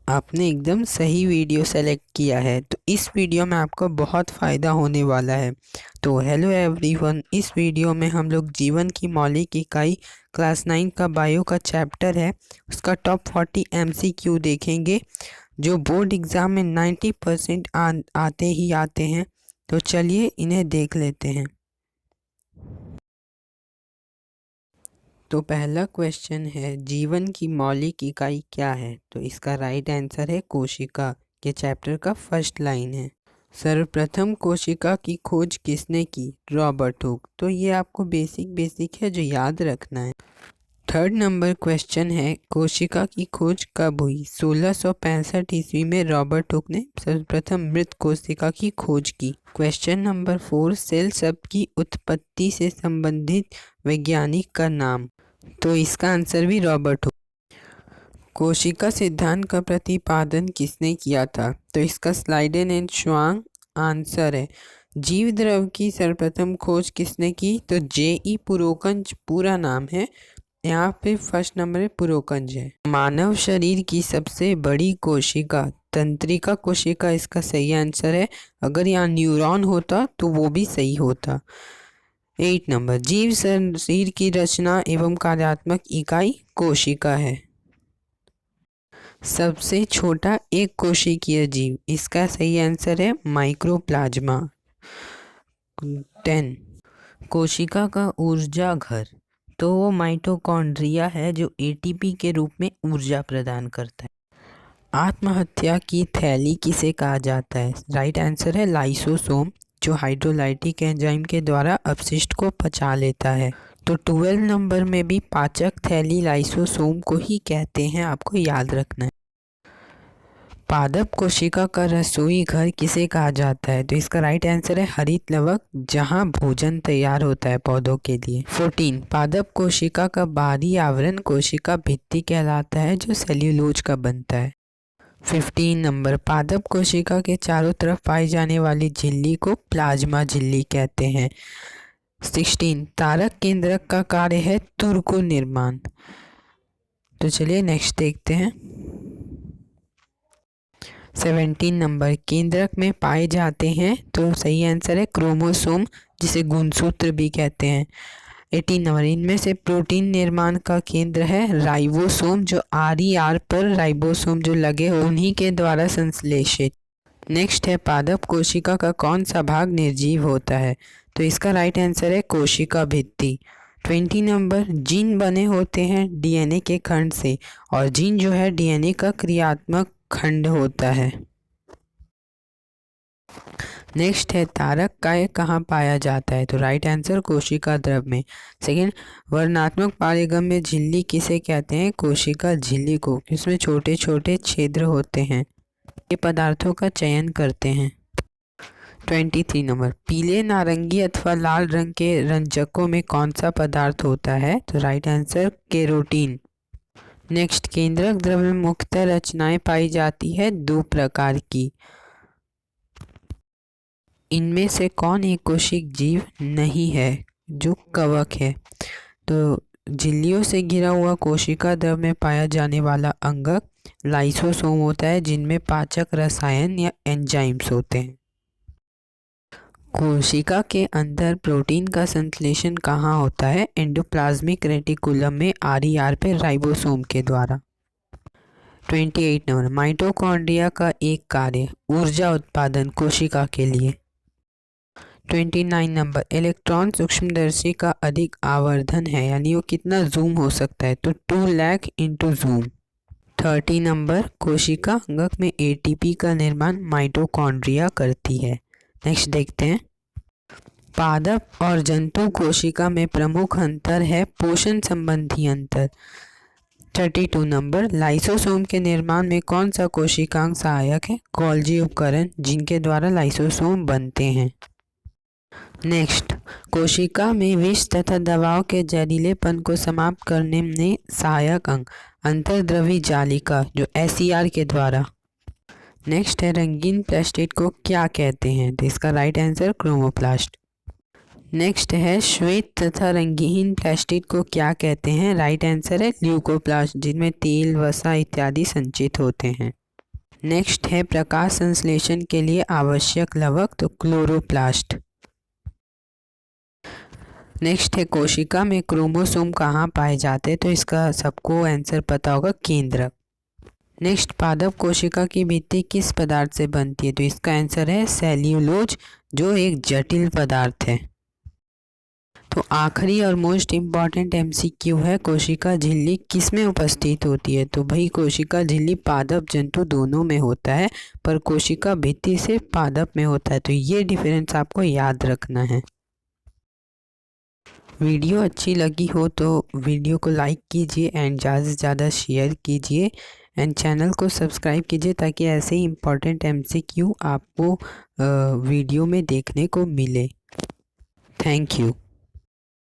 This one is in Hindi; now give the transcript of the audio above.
आपने एकदम सही वीडियो सेलेक्ट किया है। तो इस वीडियो में आपको बहुत फ़ायदा होने वाला है। तो हेलो एवरीवन, इस वीडियो में हम लोग जीवन की मौलिक इकाई क्लास 9 का बायो का चैप्टर है, उसका टॉप 40 MCQ देखेंगे जो बोर्ड एग्ज़ाम में 90% आते ही आते हैं। तो चलिए इन्हें देख लेते हैं। तो पहला क्वेश्चन है, जीवन की मौलिक इकाई क्या है? तो इसका राइट आंसर है कोशिका। ये चैप्टर का फर्स्ट लाइन है। सर्वप्रथम कोशिका की खोज किसने की? Robert Hooke. तो ये आपको बेसिक है जो याद रखना है। थर्ड नंबर क्वेश्चन है, कोशिका की खोज कब हुई? 1665 ईस्वी में रॉबर्ट हुक ने सर्वप्रथम मृत कोशिका की खोज की। क्वेश्चन नंबर 4, सेल शब्द की उत्पत्ति से संबंधित वैज्ञानिक का नाम? तो इसका आंसर भी रॉबर्ट हुक। कोशिका सिद्धांत का प्रतिपादन किसने किया था? तो इसका स्लाइडेन एंड श्वांग आंसर है। जीव द्रव की सर्वप्रथम खोज किसने की? तो J.E. पुरोकंज पूरा नाम है, यहाँ पे फर्स्ट नंबर है पुरोकंज है। मानव शरीर की सबसे बड़ी कोशिका तंत्रिका कोशिका इसका सही आंसर है। अगर यहाँ न्यूरॉन होता तो वो भी सही होता। 8 नंबर, जीव शरीर की रचना एवं कार्यात्मक इकाई कोशिका है। सबसे छोटा एक कोशिकीय जीव, इसका सही आंसर है माइक्रोप्लाज्मा। 10, कोशिका का ऊर्जा घर? तो वो माइटोकॉन्ड्रिया है जो ATP के रूप में ऊर्जा प्रदान करता है। आत्महत्या की थैली किसे कहा जाता है? राइट आंसर है लाइसोसोम, जो हाइड्रोलाइटिक एंजाइम के द्वारा अपशिष्ट को पचा लेता है। तो 12 नंबर में भी पाचक थैली लाइसोसोम को ही कहते हैं, आपको याद रखना है। पादप कोशिका का रसोई घर किसे कहा जाता है? तो इसका राइट आंसर है हरित लवक, जहां भोजन तैयार होता है पौधों के लिए। 14, पादप कोशिका का बाहरी आवरण कोशिका भित्ति कहलाता है जो सेल्यूलोज का बनता है। 15 नंबर, पादप कोशिका के चारों तरफ पाई जाने वाली झिल्ली को प्लाज्मा झिल्ली कहते हैं। 16, तारक केंद्रक का कार्य है तुरको निर्माण। तो चलिए नेक्स्ट देखते हैं। 17 नंबर, केंद्रक में पाए जाते हैं? तो सही आंसर है क्रोमोसोम, जिसे गुणसूत्र भी कहते हैं। 18 नंबर, इनमें से प्रोटीन निर्माण का केंद्र है राइबोसोम, जो RER पर राइबोसोम जो लगे हो उन्हीं के द्वारा संश्लेषित। नेक्स्ट है, पादप कोशिका का कौन सा भाग निर्जीव होता है? तो इसका राइट आंसर है कोशिका भित्ति। 20 नंबर, जीन बने होते हैं DNA के खंड से, और जीन जो है DNA का क्रियात्मक खंड होता है। नेक्स्ट है, तारक काय कहाँ पाया जाता है? तो राइट आंसर कोशिका द्रव में। सेकेंड, वर्णात्मक पारीगम्य झिल्ली किसे कहते हैं? कोशिका झिल्ली को। इसमें छोटे छोटे छिद्र होते हैं, ये पदार्थों का चयन करते हैं। 23 नंबर, पीले नारंगी अथवा लाल रंग के रंजकों में कौन सा पदार्थ होता है? तो राइट आंसर केरोटीन। नेक्स्ट, केंद्रक द्रव में मुख्यतः रचनाएं पाई जाती है 2 प्रकार की। इनमें से कौन एक कोशिक जीव नहीं है? जो कवक है। तो झिल्लियों से घिरा हुआ कोशिका द्रव में पाया जाने वाला अंगक लाइसोसोम होता है, जिनमें पाचक रसायन या एंजाइम्स होते हैं। कोशिका के अंदर प्रोटीन का संश्लेषण कहाँ होता है? एंडोप्लाज्मिक रेटिकुलम में RER पे राइबोसोम के द्वारा। 28 नंबर, माइटोकॉन्ड्रिया का एक कार्य ऊर्जा उत्पादन कोशिका के लिए। 29 नंबर, इलेक्ट्रॉन सूक्ष्मदर्शी का अधिक आवर्धन है, यानी वो कितना जूम हो सकता है? तो 2 लाख इंटू जूम। 30 नंबर, कोशिका अंगक में ATP का निर्माण माइटोकॉन्ड्रिया करती है। नेक्स्ट देखते हैं, पादप और जंतु कोशिका में प्रमुख अंतर है पोषण संबंधी अंतर। 32 नंबर, लाइसोसोम के निर्माण में कौन सा कोशिकांग सहायक है? गोल्जी उपकरण, जिनके द्वारा लाइसोसोम बनते हैं। नेक्स्ट, कोशिका में विष तथा दवाओं के जहरीलेपन को समाप्त करने में सहायक अंग अंतर्द्रवी जालिका, जो SER के द्वारा। नेक्स्ट है, रंगीन प्लास्टिड को क्या कहते हैं? तो इसका राइट आंसर क्रोमोप्लास्ट। नेक्स्ट है, श्वेत तथा रंगीन प्लास्टिड को क्या कहते हैं? राइट आंसर है ल्यूकोप्लास्ट, जिनमें तेल, वसा इत्यादि संचित होते हैं। नेक्स्ट है प्रकाश संश्लेषण के लिए आवश्यक लवक, तो क्लोरोप्लास्ट। नेक्स्ट है कोशिका में क्रोमोसोम कहाँ पाए जाते हैं, तो इसका सबको आंसर पता होगा, केंद्रक। नेक्स्ट, पादप कोशिका की भित्ति किस पदार्थ से बनती है, तो इसका आंसर है सेल्यूलोज, जो एक जटिल पदार्थ है। तो आखिरी और मोस्ट इम्पॉर्टेंट एमसीक्यू है, कोशिका झिल्ली किस में उपस्थित होती है, तो भाई कोशिका झिल्ली पादप जंतु दोनों में होता है, पर कोशिका भित्ति से पादप में होता है, तो ये डिफरेंस आपको याद रखना है। वीडियो अच्छी लगी हो तो वीडियो को लाइक कीजिए एंड ज़्यादा से ज़्यादा शेयर कीजिए एंड चैनल को सब्सक्राइब कीजिए, ताकि ऐसे ही इम्पॉर्टेंट एमसीक्यू आपको वीडियो में देखने को मिले। Thank you.